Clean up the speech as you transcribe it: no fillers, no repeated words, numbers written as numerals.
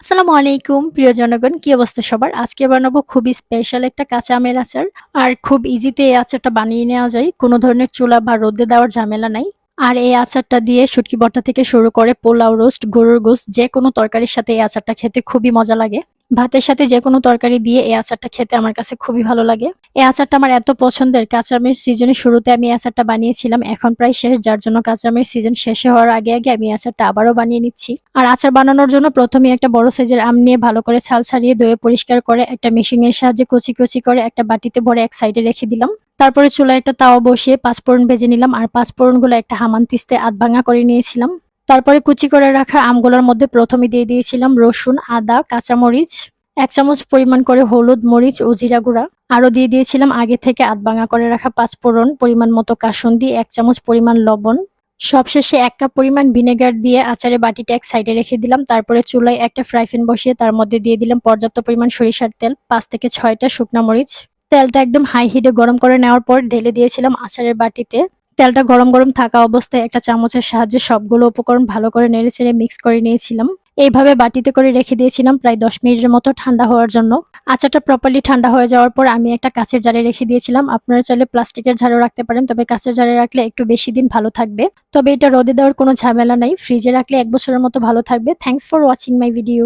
আসসালামু আলাইকুম প্রিয় জনগণ, কি অবস্থা সবার? আজকে বানাবো খুবই স্পেশাল একটা কাঁচা আমের আচার। আর খুব ইজিতে এই আচারটা বানিয়ে নেওয়া যায়, কোনো ধরনের চুলা বা রোদে দেওয়ার ঝামেলা নাই। আর এই আচারটা দিয়ে শুটকি ভর্তা থেকে শুরু করে পোলাও, রোস্ট, গরুর গোশত যে কোনো তরকারির সাথে এই আচারটা খেতে খুবই মজা লাগে। ভাতের সাথে যে কোনো তরকারি দিয়ে এই আচারটা খেতে আমার কাছে খুবই ভালো লাগে। এই আচারটা আমার এত পছন্দের, কাঁচা আমের সিজনের শুরুতে আমি এই আচারটা বানিয়েছিলাম, এখন প্রায় শেষ, যার জন্য কাঁচা আমের সিজন শেষ হওয়ার আগে আগে আমি এই আচারটা আবারও বানিয়ে নিচ্ছি। আর আচার বানানোর জন্য প্রথমে একটা বড় সাইজের আম নিয়ে ভালো করে ছাল ছাড়িয়ে ধুয়ে পরিষ্কার করে একটা মেশিং এর সাহায্যে কুচি কুচি করে একটা বাটিতে ভরে এক সাইডে রেখে দিলাম। তারপরে চুলায় একটা তাওয়া বসিয়ে পাঁচফোড়ন ভেজে নিলাম, আর পাঁচফোড়ন গুলো একটা হামানদিস্তে আধ ভাঙা করে নিয়েছিলাম। তারপরে কুচি করে রাখা আমগুলোর মধ্যে প্রথমে দিয়ে দিয়েছিলাম রসুন, আদা, কাঁচামরিচ, 1 চামচ পরিমাণ করে হলুদ, মরিচ ও জিরা গুঁড়া। আরো দিয়ে দিয়েছিলাম আগে থেকে আধ ভাঙা করে রাখা পাঁচফোড়ন, পরিমাণ মতো কাসুন্দি, 1 চামচ পরিমাণ লবণ। সবশেষে 1 কাপ পরিমাণ ভিনেগার দিয়ে আচারের বাটিটা এক সাইডে রেখে দিলাম। তারপরে চুলায় একটা ফ্রাই প্যান বসিয়ে তার মধ্যে দিয়ে দিলাম পর্যাপ্ত পরিমাণ সরিষার তেল, 5 থেকে 6টা শুকনা মরিচ। তেলটা একদম হাই হিটে গরম করে নেওয়ার পর ঢেলে দিয়েছিলাম আচারের বাটিতে। তেলটা গরম গরম থাকা অবস্থায় একটা চামচের সাহায্যে সবগুলো উপকরণ ভালো করে নেড়েচেড়ে মিক্স করে নিয়েছিলাম। এইভাবে বাটিতে করে রেখে দিয়েছিলাম প্রায় 10 মিনিটের মতো ঠান্ডা হওয়ার জন্য। আচারটা প্রপারলি ঠান্ডা হয়ে যাওয়ার পর আমি একটা কাঁচের জারে রেখে দিয়েছিলাম। আপনারা চাইলে প্লাস্টিকের জারেও রাখতে পারেন, তবে কাঁচের জারে রাখলে একটু বেশি দিন ভালো থাকবে। তবে এটা রোদে দেওয়ার কোনো ঝামেলা নাই, ফ্রিজে রাখলে 1 বছরের মতো ভালো থাকবে। Thanks for watching my video.